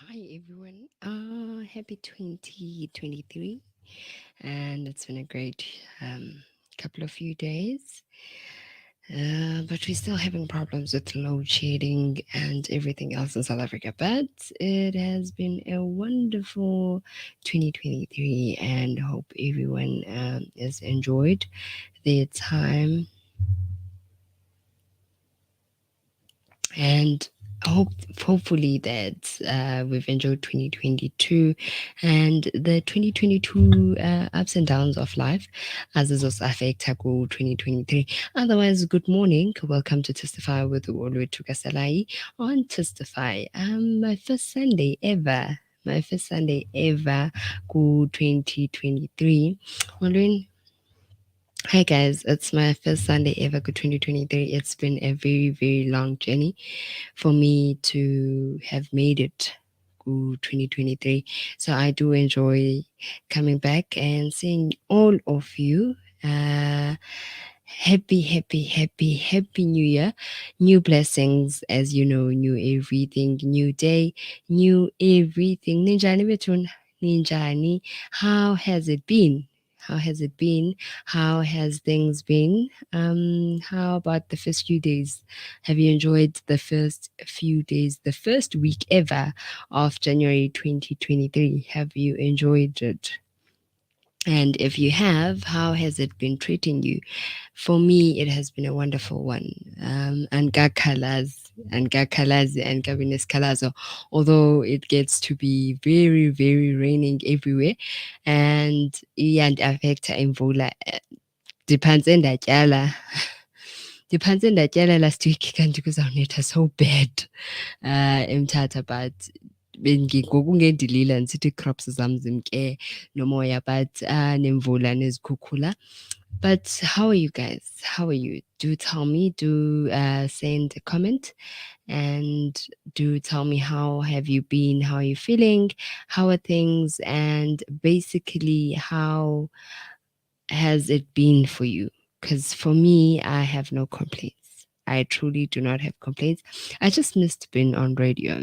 Hi everyone. Happy 2023, and it's been a great couple of few days. But we're still having problems with load shedding and everything else in South Africa. But it has been a wonderful 2023, and hope everyone has enjoyed their time and hopefully that we've enjoyed 2022 and the 2022 ups and downs of life as this was affect 2023. Otherwise, good morning, welcome to Testify with Olwethu on Testify. My first Sunday ever go 2023. Wondering, hi guys, it's my first Sunday ever go 2023. It's been a very, very long journey for me to have made it to 2023. So I do enjoy coming back and seeing all of you. Happy, happy, happy, happy new year. New blessings, as you know, new everything, new day, new everything. Ninjani Betun, Ninjani. How has it been? How has it been? How has things been? How about the first few days? Have you enjoyed the first few days, the first week ever of January 2023? Have you enjoyed it? And if you have, how has it been treating you? For me, it has been a wonderful one. And Gakalazi and Gabines Kalazo, although it gets to be very, very raining everywhere. And yeah, and affect imvula depends in that yala. Depends in that yala last week kanti kuzawunetha so bad emthatha but ngokungendilila ndisithi crops zam zimke nomoya but nemvula nezikhukhula. But how are you guys? How are you? Do tell me. Do send a comment and do tell me how have you been? How are you feeling? How are things? And basically, how has it been for you? Because for me, I have no complaints. I truly do not have complaints. I just missed being on radio.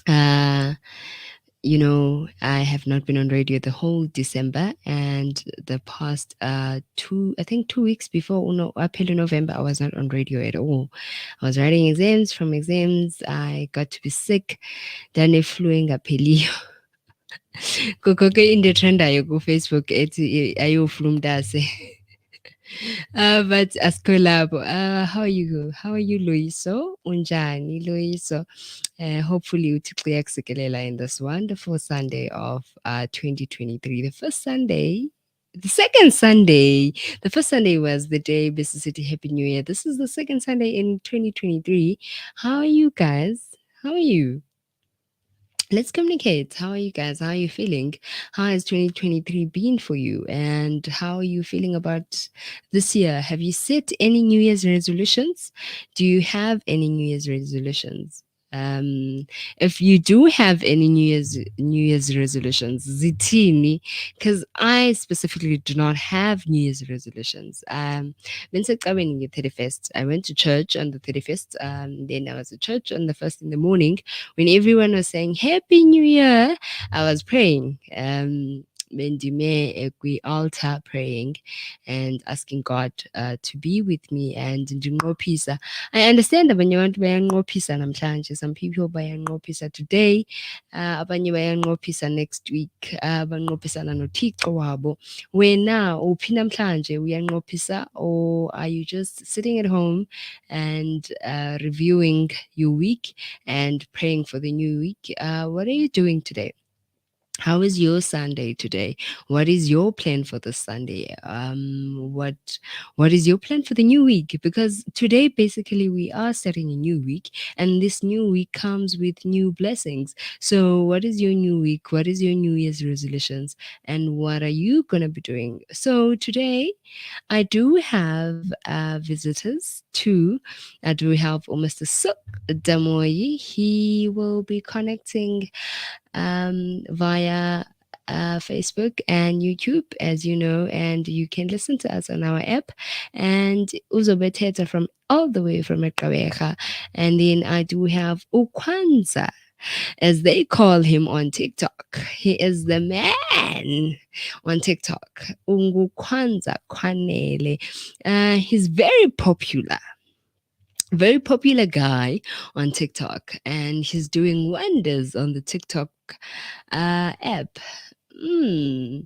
Uh, I have not been on radio the whole December and the past I think 2 weeks before Uno April November, I was not on radio at all. I was writing exams. From exams, I got to be sick. Then I flew in Apelio. Kukoke in the trend I go Facebook ayo flu mdase. But Ascolabo, how are you? How are you, Loiso? Unjani, Loiso? Hopefully, uthi in this wonderful Sunday of 2023. The first Sunday, the second Sunday, the first Sunday was the day Business City Happy New Year. This is the second Sunday in 2023. How are you guys? How are you? Let's communicate. How are you guys? How are you feeling? How has 2023 been for you? And how are you feeling about this year? Have you set any New Year's resolutions? Do you have any New Year's resolutions? Um, if you do have any New Year's resolutions, zitini, because I specifically do not have New Year's resolutions. When 31st, I went to church on the 31st. Then I was at church on the first in the morning when everyone was saying Happy New Year. I was praying. Mendime ekwi altar praying and asking God to be with me and ndinqophisa. I understand abanye abantu bayanqophisa namhlanje. Some people bayanqophisa today, abanye bayanqophisa next week, banqophisana noThixo wabo. Wena uphi namhlanje uyanqophisa, or are you just sitting at home and reviewing your week and praying for the new week? What are you doing today? How is your Sunday today? What is your plan for this Sunday? What is your plan for the new week? Because today basically we are starting a new week, and this new week comes with new blessings. So what is your new week? What is your New Year's resolutions? And what are you gonna be doing? So today I do have visitors too. I do have Mr. Suk Damoyi. He will be connecting via Facebook and YouTube, as you know, and you can listen to us on our app. And Uzobeteta from all the way from Ekaweha. And then I do have Ukwanza. as they call him on TikTok. He is the man on TikTok. Ungu Kwanza Kwanele. He's very popular guy on TikTok, and he's doing wonders on the TikTok app. Hmm.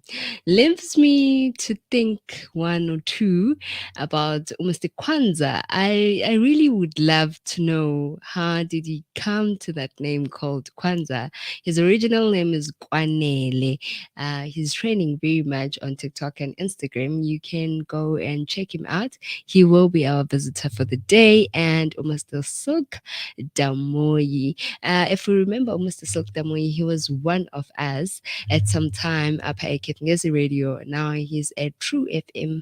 Leaves me to think one or two about Mr. Kwanzaa. I really would love to know, how did he come to that name called Kwanzaa? His original name is Kwanele. He's training very much on TikTok and Instagram. You can go and check him out. He will be our visitor for the day, and Mr. Silk Damoyi. If we remember Mr. Silk Damoyi, he was one of us at some time up at Ngezi Radio. Now he's at True FM.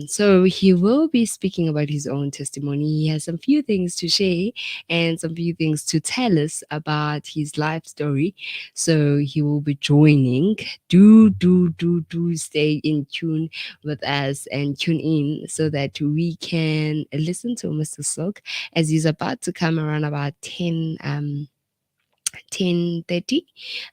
So he will be speaking about his own testimony. He has some few things to share and some few things to tell us about his life story. So he will be joining. Do stay in tune with us and tune in so that we can listen to Mr. Silk as he's about to come around about 10:30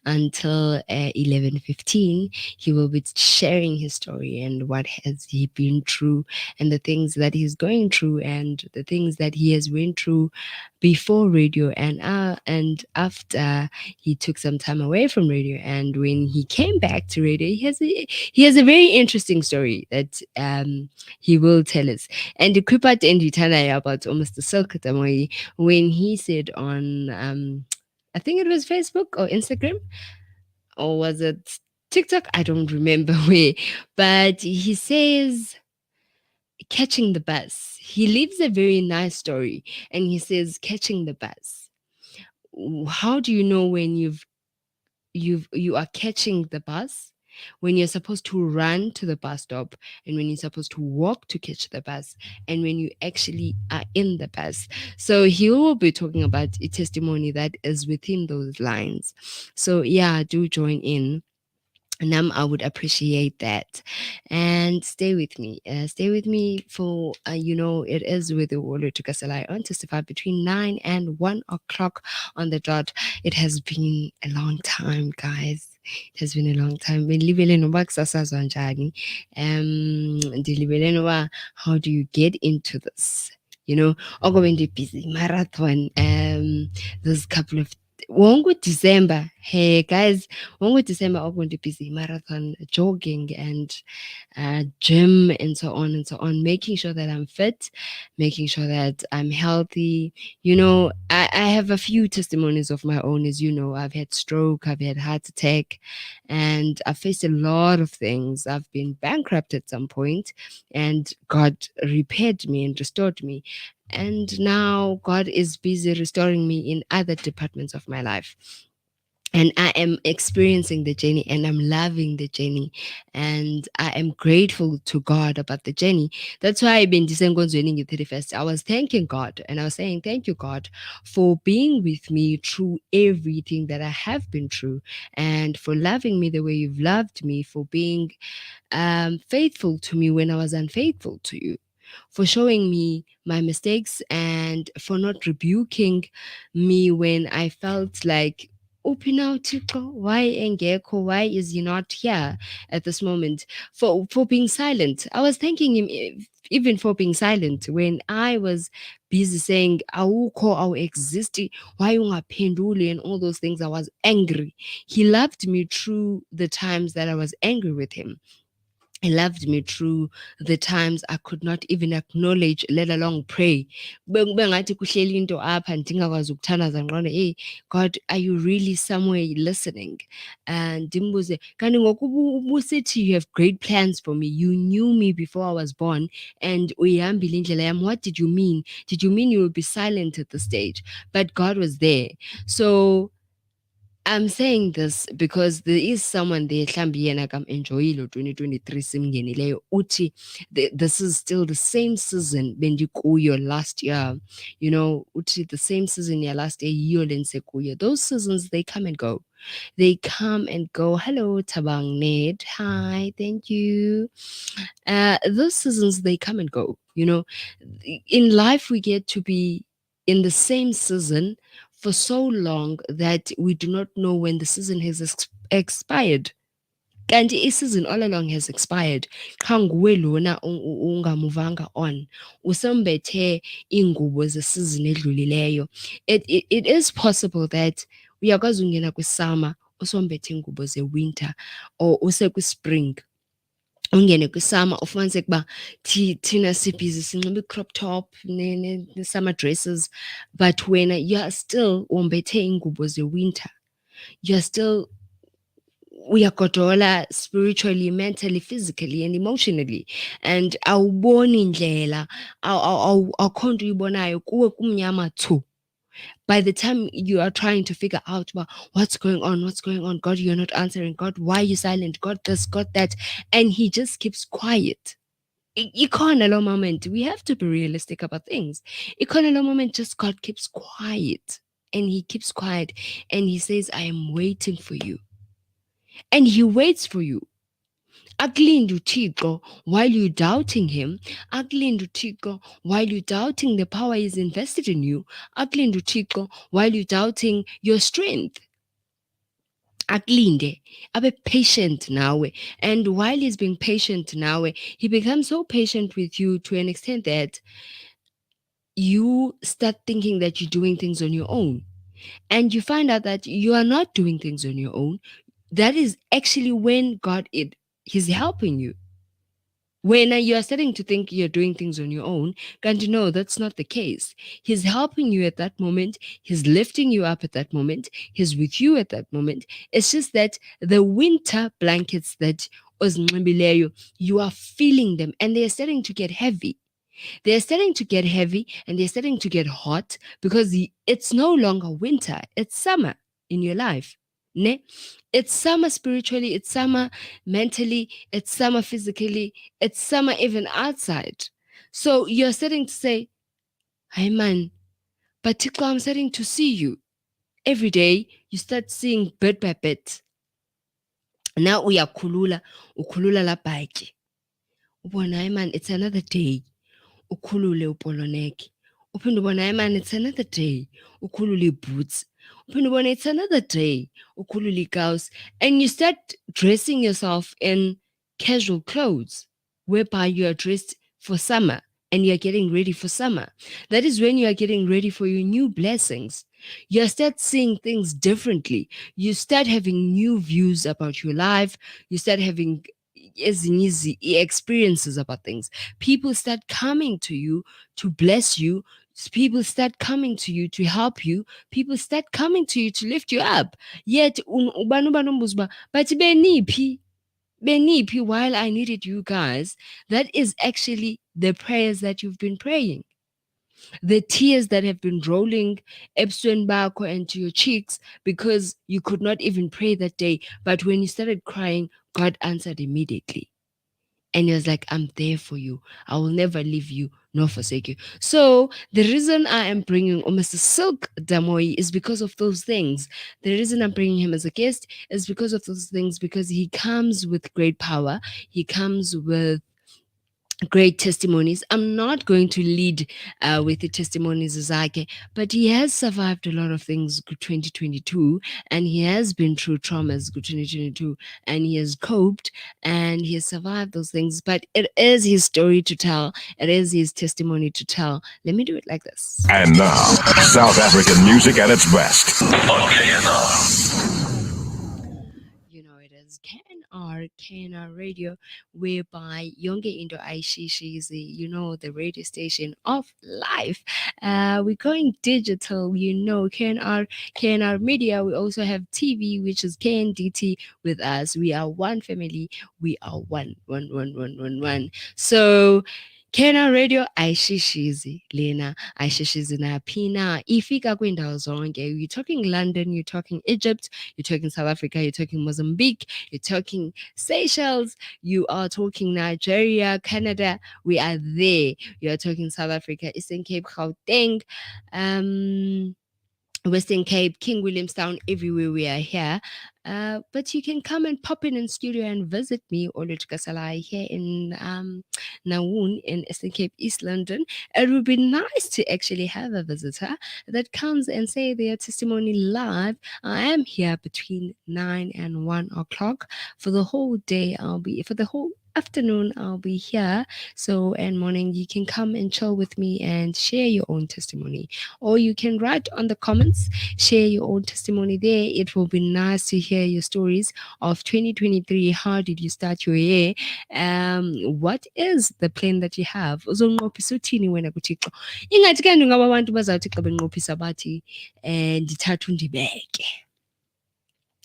until 11:15. He will be sharing his story and what has he been through and the things that he's going through and the things that he has went through before radio and after he took some time away from radio, and when he came back to radio, he has a very interesting story that he will tell us. And the quick part and about almost the Silk Tamoy, when he said on I think it was Facebook or Instagram, or was it TikTok? I don't remember where. But he says, catching the bus. He leaves a very nice story and he says, catching the bus. How do you know when you are catching the bus? When you're supposed to run to the bus stop, and when you're supposed to walk to catch the bus, and when you actually are in the bus. So he will be talking about a testimony that is within those lines. So yeah, do join in. I would appreciate that. And stay with me. Stay with me for, it is with the Olwethu Kasalai on Testify between 9 and 1 o'clock on the dot. It has been a long time, guys. It has been a long time. Ndilibele noba kusasazwa njani. Ndilibele noba, how do you get into this? Ogobe busy marathon. There's a couple of wongo December. Hey guys, wongo December I'm going to busy marathon, jogging and gym and so on and so on, making sure that I'm fit, making sure that I'm healthy. I have a few testimonies of my own. As you know, I've had stroke, I've had heart attack, and I've faced a lot of things. I've been bankrupt at some point, and God repaired me and restored me. And now God is busy restoring me in other departments of my life. And I am experiencing the journey and I'm loving the journey. And I am grateful to God about the journey. That's why I've been December 31st. I was thanking God and I was saying, thank you, God, for being with me through everything that I have been through, and for loving me the way you've loved me, for being faithful to me when I was unfaithful to you, for showing me my mistakes, and for not rebuking me when I felt like, Upina Tiko, why Engeko, why is he not here at this moment? For being silent. I was thanking him even for being silent when I was busy saying, Awuko, awu existi, why ungaphenduli, and all those things. I was angry. He loved me through the times that I was angry with him. He loved me through the times I could not even acknowledge, let alone pray. Bengathi kuhleli into apha ndingakwazi ukuthandaza ngiqonde, hey God, are you really somewhere listening? And ndimbuze, kanti ngoku ubusithi you have great plans for me. You knew me before I was born and uyihambile indlela yami. What did you mean? Did you mean you will be silent at the stage? But God was there. So I'm saying this because there is someone there, mhlambi yena kam-enjoyile 2023 simngenileyo, uthi this is still the same season bendikuyo last year. Uthi the same season ya last year yiyo le. Those seasons, they come and go. They come and go. Hello, Tabang Ned. Hi, thank you. Those seasons, they come and go. In life, we get to be in the same season for so long that we do not know when the season has expired. Kanti i-season all along has expired. Qha nguwe lona ungamuvanga on. Usembethe ingubo ze-season edlulileyo. It is possible that uyakwazi ungena kwisummer usombethe ingubo ze-winter, or usekwi-spring ungene kwisummer ufumaniseke uba thina sibhizi sinxiba i-crop top ne-summer dresses, but wena you are still wombethe ingubo ze-winter. You are still uyagodola spiritually, mentally, physically and emotionally, and awuboni ndlela, awukho nto uyibonayo, kuwe kumnyama thu. By the time you are trying to figure out what's going on, God, you're not answering, God, why are you silent, God this, God that, and he just keeps quiet. Ikhona lo moment, we have to be realistic about things. Ikhona lo moment, just God keeps quiet, and he keeps quiet, and he says, I am waiting for you. And he waits for you. Akulinde uThixo while you're doubting him. Akulinde uThixo while you're doubting the power he's invested in you. Akulinde uThixo while you're doubting your strength. Akulinde, abe patient nawe. And while he's being patient nawe, he becomes so patient with you to an extent that you start thinking that you're doing things on your own. And you find out that you are not doing things on your own. That is actually when he's helping you. When you are starting to think you're doing things on your own, can't you know that's not the case? He's helping you at that moment. He's lifting you up at that moment. He's with you at that moment. It's just that the winter blankets that you are feeling them, and they're starting to get heavy. They're starting to get heavy, and they're starting to get hot because it's no longer winter, it's summer in your life. Ne? It's summer spiritually, it's summer mentally, it's summer physically, it's summer even outside. So you're starting to say, "Hi man, but Tikwa, I'm starting to see you." Every day you start seeing bit by bit. Now ukhulula la bike. Ubona, "Hi man, it's another day." Ukhulule upoloneke. Uphinde ubona, "Hey man, it's another day." Ukhulule iboots. Uphinde ubona, it's another day. Ukhulule ikawusi. And you start dressing yourself in casual clothes, whereby you are dressed for summer and you are getting ready for summer. That is when you are getting ready for your new blessings. You start seeing things differently. You start having new views about your life. You start having easy experiences about things. People start coming to you to bless you. People start coming to you to help you. People start coming to you to lift you up. Yet, but beniphi while I needed you guys. That is actually the prayers that you've been praying. The tears that have been rolling ebusweni bakho and to your cheeks because you could not even pray that day. But when you started crying, God answered immediately. And he was like, I'm there for you. I will never leave you nor forsake you. So the reason I am bringing Mr. Silk Damoy is because of those things. The reason I'm bringing him as a guest is because of those things, because he comes with great power. He comes with great testimonies. I'm not going to lead with the testimonies Zake, but he has survived a lot of things 2022, and he has been through traumas 2022, and he has coped and he has survived those things. But it is his story to tell. It is his testimony to tell. Let me do it like this. And now, South African music at its best. On You know, it is KNR Radio, whereby Yonge Indo Aishishi is the radio station of life. We're going digital, KNR Media. We also have TV, which is KNDT with us. We are one family. We are one. So Kena Radio ayishishizi lena ayishishizi naphi na ifika kwiindawo zonke. You're talking London, you're talking Egypt, you're talking South Africa, you're talking Mozambique, you're talking Seychelles, you are talking Nigeria, Canada. We are there. You are talking South Africa, Eastern Cape, Gauteng, Western Cape, King Williamstown, everywhere we are here. But you can come and pop in studio and visit me, Olwethu Kasala, here in Nawoon in Eastern Cape, East London. It would be nice to actually have a visitor that comes and say their testimony live. I am here between 9 and 1 o'clock. For the whole day, for the whole afternoon, I'll be here. So, and morning, you can come and chill with me and share your own testimony, or you can write on the comments, share your own testimony there. It will be nice to hear your stories of 2023. How did you start your year? What is the plan that you have? Uzonqophisa uthini wena kuThixo? Ingathi kanti ngaba abantu bazawuthi xa benqophisa bathi ndithatha undibeke.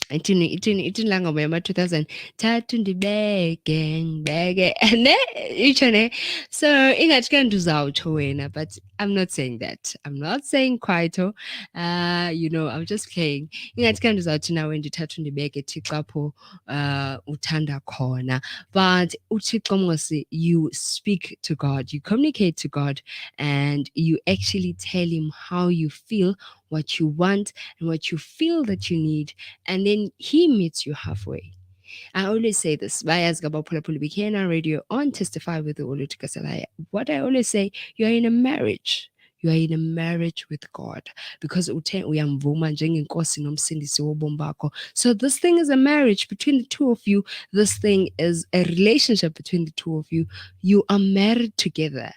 Ithini laa ngoma yama-2000, thatha undibeke ndibeke ne itsho ne. So ingathi kanti uzawutsho wena, but I'm not saying that. I'm not saying kwaito. I'm just playing. Ingathi kanti uzawuthi nawe ndithatha undibeke Thixo apho uthanda khona. But uThixo mos, you speak to God, you communicate to God, and you actually tell him how you feel, what you want, and what you feel that you need, and then he meets you halfway. I always say this. We here on radio on Testify with the Olwethu Kasala. What I always say, you are in a marriage. You are in a marriage with God, because uyamvuma njengenkosi nomsindisi wobomi bakho. So this thing is a marriage between the two of you. This thing is a relationship between the two of you. You are married together.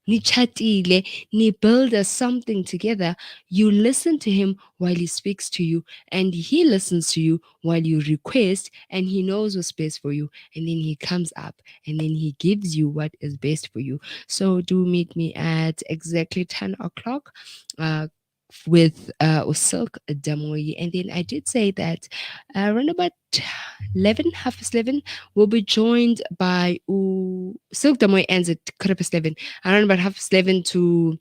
Ni chatile, ni build something together. You listen to him while he speaks to you, and he listens to you while you request, and he knows what's best for you, and then he comes up and then he gives you what is best for you. So do meet me at exactly 10 o'clock. With Usilk Damoyi. And then I did say that around about 11, half past 11, we'll be joined by Silk Damoy ends at 11. Around about half past 11 to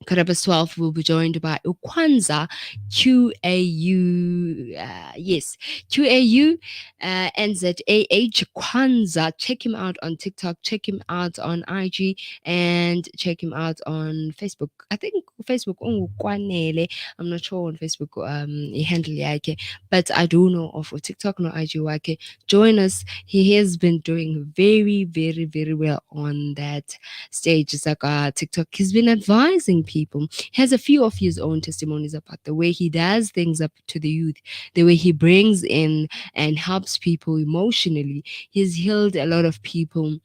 12, we'll be joined by Ukwanza QAU. Yes, QAU NZAH Kwanza. Check him out on TikTok, check him out on IG, and check him out on Facebook. I think Facebook, I'm not sure on Facebook, handle yake, but I do know of TikTok no IG wake. Join us. He has been doing very, very, very well on that stage. It's like TikTok. He's been advising people. He has a few of his own testimonies about the way he does things up to the youth, the way he brings in and helps people emotionally. He's healed a lot of people.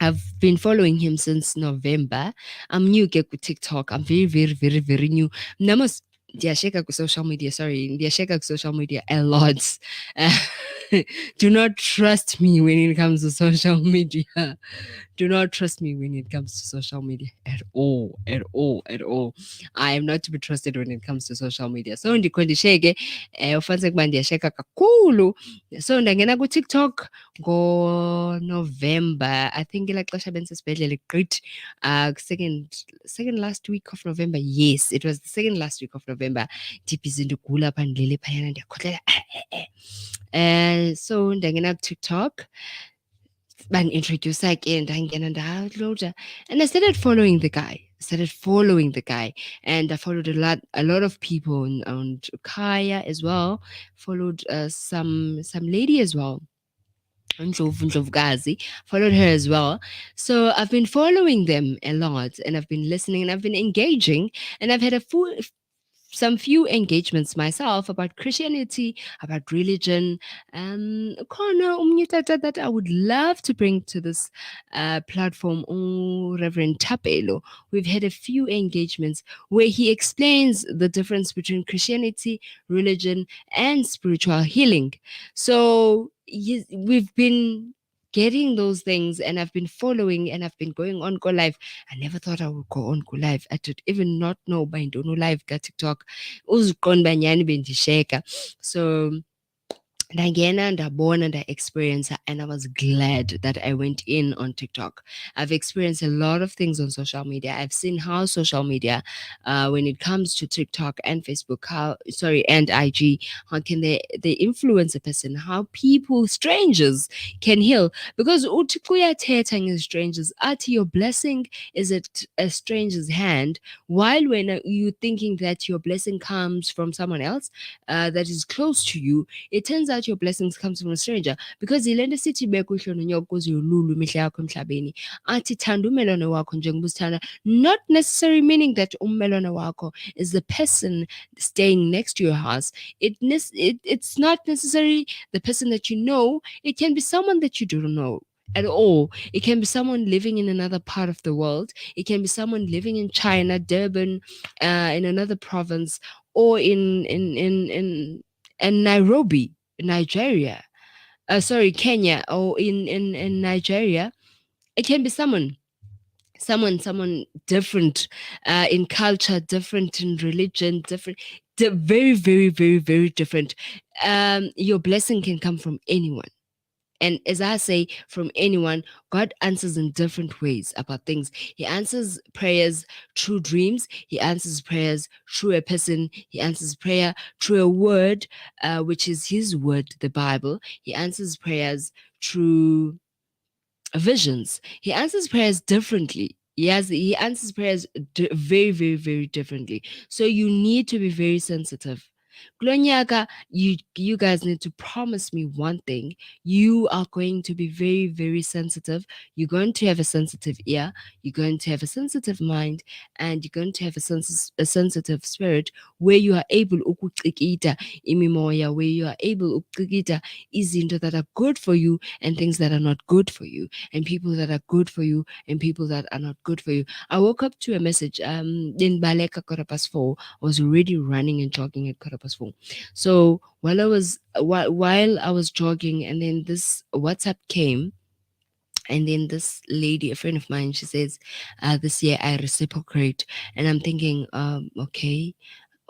I've been following him since November. I'm new to TikTok. I'm very, very, very, very new. Namos ndiyasheka social media. Sorry, ndiyasheka social media a lot. Do not trust me when it comes to social media. Do not trust me when it comes to social media at all, at all, at all. I am not to be trusted when it comes to social media. So ndikho ndisheke ufanele ukuba ndiyasheka kakhulu. So ndangena kuTikTok ngoNovember. I think ilaa xesha bendisesibhedlele gqithi. Second last week of November. Yes, it was the second last week of November. Ndibhizi ndigula apha ndilele phayana ndiyakhohlela. So ndangena kuTikTok. Introduce again, downloader, and I started following the guy. And I followed a lot of people on Kaya as well. Followed some lady as well. Ndlovukazi, followed her as well. So I've been following them a lot, and I've been listening, and I've been engaging, and I've had some few engagements myself about Christianity, about religion. Khona umnye utata that I would love to bring to this platform, Reverend Tapelo. We've had a few engagements where he explains the difference between Christianity, religion, and spiritual healing. So we've been getting those things, and I've been following, and I've been going on Go Live. I never thought I would go on Go Live. I did even not know by Dono Live ka TikTok. Uzuqonda banyani bendisheka. So Ndangena ndabona nda-experience and I was glad that I went in on TikTok. I've experienced a lot of things on social media. I've seen how social media, when it comes to TikTok and Facebook, and IG, how can they influence a person? How people, strangers, can heal. Because uthi kuyathetha nge-strangers, athi your blessing is at a stranger's hand, while when you thinking that your blessing comes from someone else that is close to you, it turns out your blessings comes from a stranger. Because yilento sithi bekuhle nonyoka ukuze yolulu imihla yakho emhlabeni, athi thanda umelwane wakho njengoba uzithanda, not necessarily meaning that umelwane wakho is the person staying next to your house. It's not necessarily the person that you know. It can be someone that you don't know at all. It can be someone living in another part of the world. It can be someone living in China, Durban, in another province, or in Nairobi, Nigeria. Sorry, Kenya, or in Nigeria. It can be someone different in culture, different in religion, different, very, very, very, very different. Your blessing can come from anyone. And as I say, from anyone, God answers in different ways about things. He answers prayers through dreams. He answers prayers through a person. He answers prayer through a word, which is His word, the Bible. He answers prayers through visions. He answers prayers differently. He answers prayers very, very, very differently. So you need to be very sensitive. Glonyaka, you guys need to promise me one thing. You are going to be very, very sensitive. You're going to have a sensitive ear. You're going to have a sensitive mind, and you're going to have a sensitive spirit where you are able ukucikita imimoya, where you are able ukucikita izinto that are good for you and things that are not good for you, and people that are good for you and people that are not good for you. I woke up to a message in Baleka 4:15. I was already running and jogging at 4:15. So while I was jogging, and then this WhatsApp came, and then this lady, a friend of mine, she says, "This year I reciprocate," and I'm thinking, okay,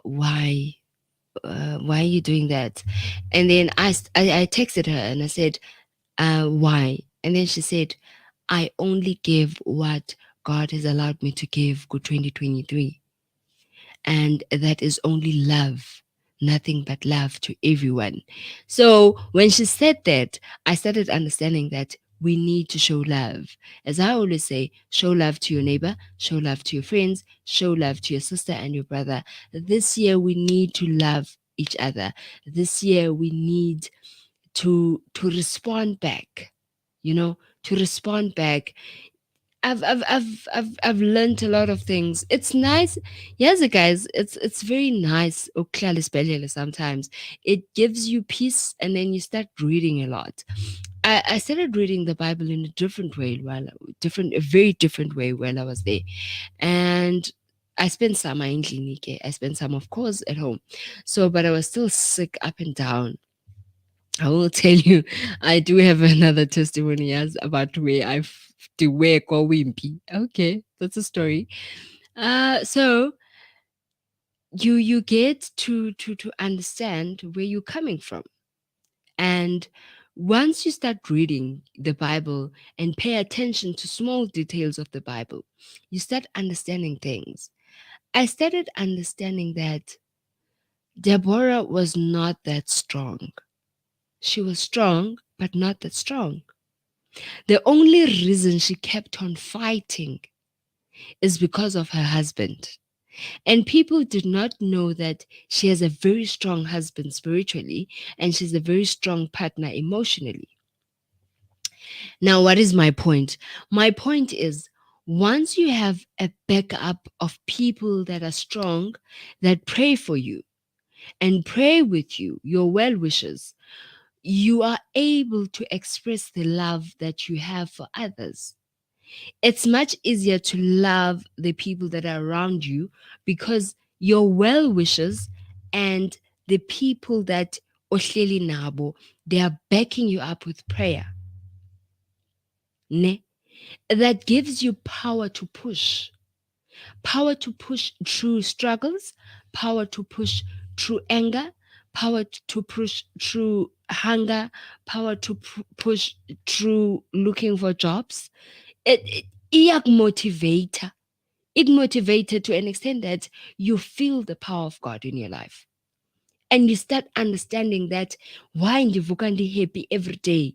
why? Why are you doing that? And then I texted her and I said, why? And then she said, I only give what God has allowed me to give for 2023. And that is only love, nothing but love to everyone. So when she said that, I started understanding that we need to show love. As I always say, show love to your neighbor, show love to your friends, show love to your sister and your brother. This year, we need to love each other. This year, we need to respond back, to respond back. I've learned a lot of things. It's nice. Yes, guys, it's very nice. Uklala isibhedlela sometimes. It gives you peace, and then you start reading a lot. I started reading the Bible in a different way, a very different way while I was there. And I spent some in clinic. I spent some, of course, at home. So, but I was still sick up and down. I will tell you, I do have another testimony, yes, about where I've to where go wimpy. Okay, that's a story. So you get to understand where you're coming from, and once you start reading the Bible and pay attention to small details of the Bible, you start understanding things. I started understanding that Deborah was not that strong. She was strong, but not that strong. The only reason she kept on fighting is because of her husband. And people did not know that she has a very strong husband spiritually, and she's a very strong partner emotionally. Now, what is my point? My point is, once you have a backup of people that are strong, that pray for you and pray with you, your well wishers, you are able to express the love that you have for others. It's much easier to love the people that are around you because your well wishers and the people that ohleli nabo, they are backing you up with prayer. Ne? That gives you power to push through struggles, power to push through anger, power to push through hunger, power to push through looking for jobs. It motivator. It motivated to an extent that you feel the power of God in your life. And you start understanding that why ndivuka happy every day.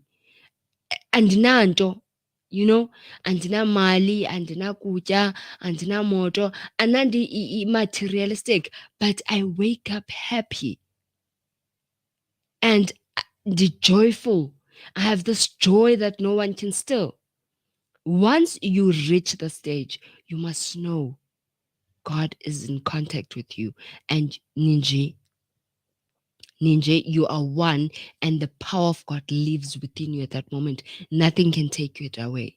Andinanto, you know, andinamali, andinakutya, andinamoto, anandi materialistic, but I wake up happy and the joyful. I have this joy that no one can steal. Once you reach the stage, you must know God is in contact with you. And Ninja, you are one, and the power of God lives within you at that moment. Nothing can take it away.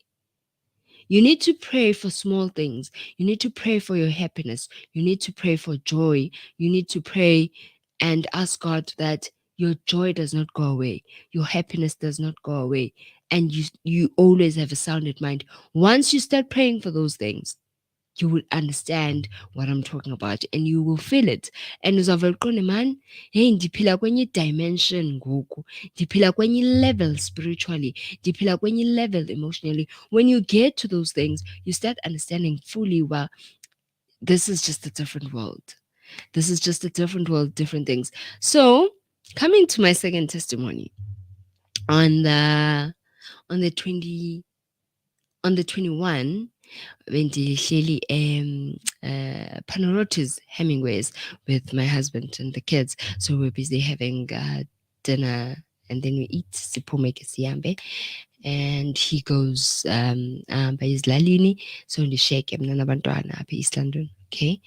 You need to pray for small things. You need to pray for your happiness. You need to pray for joy. You need to pray and ask God that your joy does not go away. Your happiness does not go away. And you always have a sounded mind. Once you start praying for those things, you will understand what I'm talking about and you will feel it. And uzavele uqonde man, hey ndiphila kwenye dimension ngoku. Ndiphila kwenye level spiritually. Ndiphila kwenye level emotionally. When you get to those things, you start understanding fully, well, this is just a different world. This is just a different world, different things. So, coming to my second testimony, on the 20 on the 21, bendihleli Panarottis Hemingways with my husband and the kids. So we're busy having dinner and then we eat siphume ke sihambe, and he goes by Lalini, so ndishiyeke mna nabantwana apha East London. Okay,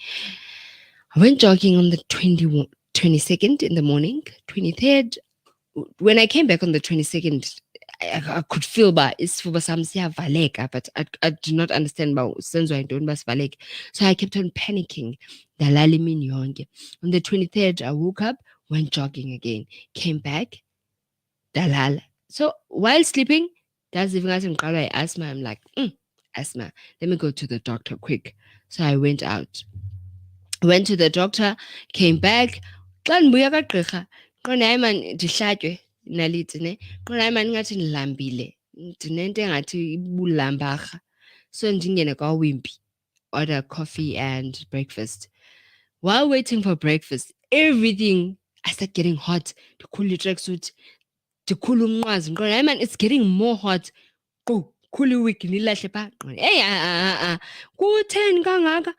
I went jogging on the 22nd in the morning, 23rd. When I came back on the 22nd, I could feel ba isifuba sami siyavaleka, but I do not understand ba senziwa yintoni ba sivaleke. So I kept on panicking. Ndalala imini yonke. On the 23rd, I woke up, went jogging again, came back, dalala. So while sleeping, that's even as I asthma. I'm like, asthma. Let me go to the doctor quick. So I went out. Went to the doctor, came back. Xa ndibuya kagqirha, qonda hayi man ndihlatywe naliti ne. Qonda hayi man ingathi ndilambile. Ndinento engathi ibulambarha. So ndingene kwaWimpy, order coffee and breakfast. While waiting for breakfast, everything, I start getting hot. Ndikhulula itracksuit, ndikhulula umnqwazi. Qonda hayi man, it's getting more hot. Khula iwigi nilahle phaa. Hey, kutheni kangaka?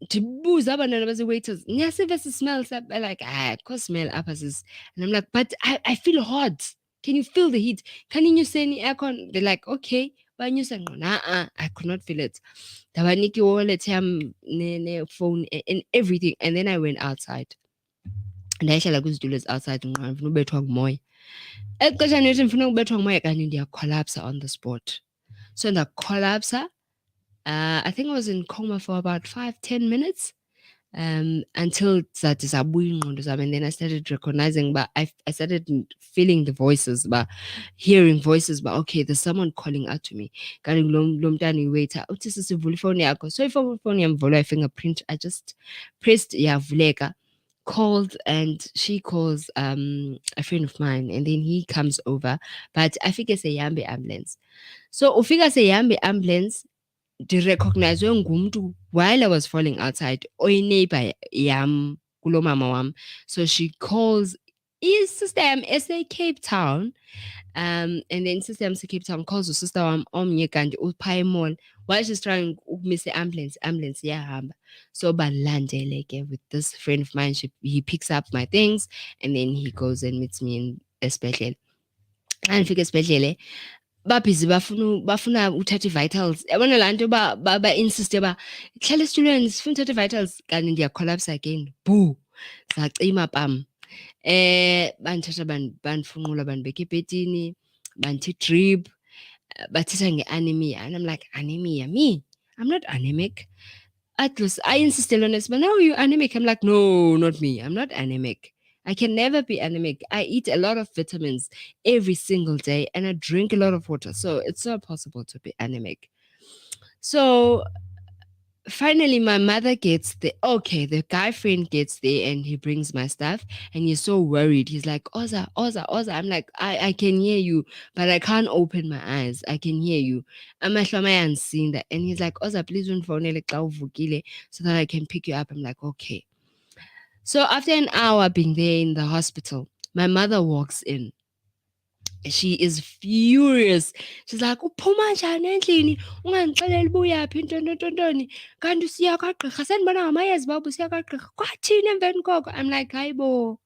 Ndibuza abantwana base-waiters, niyasiva esi smell sap? They're like, akho smell apha sis. And I'm like, but I feel hot. Can you feel the heat? Can you use any aircon? They're like, okay. Banyusa ngqo. I could not feel it. Ndabanika i-wallet yam ne-phone and everything. And then I went outside. Ndayihlala kwizitulo outside ngqo ndifuna ubethwa ngumoya. Exesheni ethi ndifuna ukubethwa ngumoya kanti ndiyacollapsa on the spot. So ndacollapsa. I think I was in coma for about 5-10 minutes until zathi zabuya ingqondo zami, and then I started recognizing, but I started feeling the voices, but hearing voices, but okay, there's someone calling out to me. Kanti lo mntana uyi-waiter uthi sisivula ifowuni yakho. So ifowuni yam ivulwa fingerprint. I just pressed yavuleka, called, and she calls a friend of mine, and then he comes over, but afike seyihambe ambulance. So ufika seyihambe ambulance, ndirecognizwe ngumntu while I was falling outside, oyineighbor yam kulo mama wam. So she calls sister yam ese-Cape Town, and then sister yam se-Cape Town calls usister wam omnye kanti uphaa emall while she's trying ukumisa i-ambulance iyahamba. So balandele ke with this friend of mine, he picks up my things and then he goes and meets me in esibhedlele. Xa ndifika esibhedlele, babhizi bafuna uthatha ii-vitals. Yabona laa nto ba-insiste uba hlala esitulweni sifuna uthatha ii-vitals, kanti ndiyacollapsa again. Boo! Zacima pam. Bandithatha bandifunqula bandibeka ebhedini, bandithi drip, bathetha nge-anemia. And I'm like, anemia? Me? I'm not anemic. I insisted on this, but no, you're anemic. I'm like, no, not me. I'm not anemic. I can never be anemic. I eat a lot of vitamins every single day and I drink a lot of water. So it's not possible to be anemic. So finally my mother gets there. Okay, the guy friend gets there and he brings my stuff and he's so worried. He's like, Oza, Oza, Oza. I'm like, I can hear you, but I can't open my eyes. I can hear you. Amehlo ami ayansinda. And he's like, Oza, please undifowunele xa uvukile so that I can pick you up. I'm like, okay. So after an hour being there in the hospital, my mother walks in. She is furious. She's like, uphuma njani endlini ungandixeleli uba uyaphi ntontontoni kanti siya kwagqirha sendibona ngamayeza uba ubusiya kwagqirha kwathini emveni koko. I'm like, hayi bo,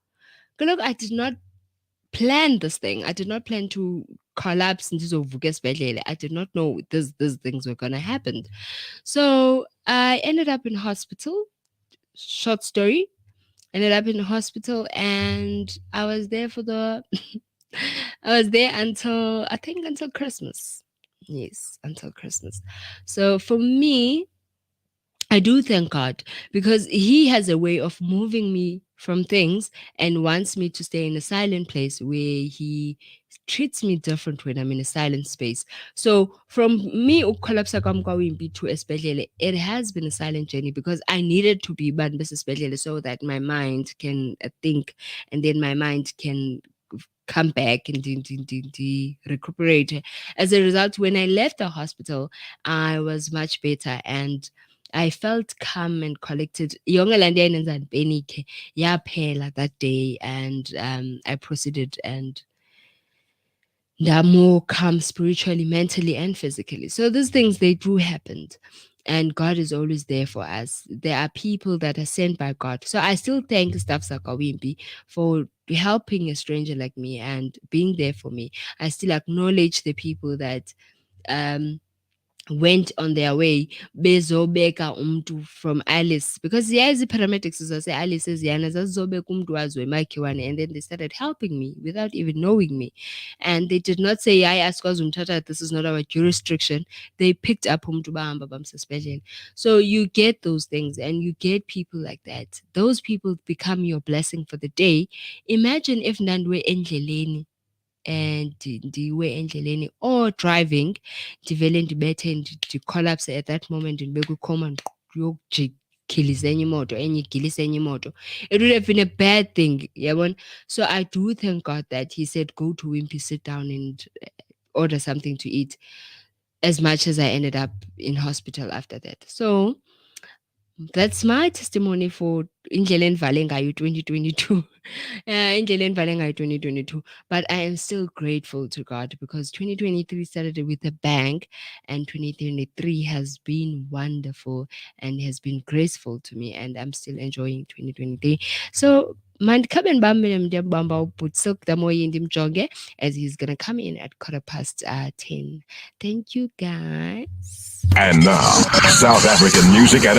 kaloku I did not plan this thing. I did not plan to collapse ndizovuka esibhedlele. I did not know these things were gonna happen. So I ended up in hospital. Short story, ended up in the hospital and I was there for the I was there until I think until Christmas. Yes, until Christmas. So for me, I do thank God because He has a way of moving me from things and wants me to stay in a silent place where He treats me different when I'm in a silent space. So from me ukukolapsa kwami kwawimbi to esibhedlele, it has been a silent journey because I needed to be bantu besesibhedlele so that my mind can think and then my mind can come back and recuperate. As a result, when I left the hospital, I was much better and I felt calm and collected. Yonke laa nto yayindenza ndipenike yaphela that day, and I proceeded and more calm spiritually, mentally, and physically. So these things they do happen. And God is always there for us. There are people that are sent by God. So I still thank Staff Sakawimbi for helping a stranger like me and being there for me. I still acknowledge the people that went on their way bezobeka umntu from Alice because yazi paramedics zase-Alice eziyana zazizobeka umntu wazo emakhiwane, and then they started helping me without even knowing me, and they did not say hayi asikwazi umthatha, this is not our jurisdiction. They picked up umntu bahamba bamsa esibhedlele. So you get those things and you get people like that. Those people become your blessing for the day. Imagine if ndandiwe endleleni and ndiwe endleleni or driving ndivele ndibethe ndicollapse at that moment ndibekwe icoma ndiyokukhiliza enye imoto enye igilise enye imoto. It would have been a bad thing, yabona. So I do thank God that He said go to Wimpy, sit down and order something to eat, as much as I ended up in hospital after that. So that's my testimony for indlela endivale ngayo 2022. Indlela endivale ngayo 2022. But I am still grateful to God because 2023 started with a bang and 2023 has been wonderful and has been graceful to me, and I'm still enjoying 2023. So mandikhabe ndibambile ndiyabamba ubhuti Silk Damoyi ndimjonge as he's gonna come in at 10:15. Thank you guys. And now, South African music at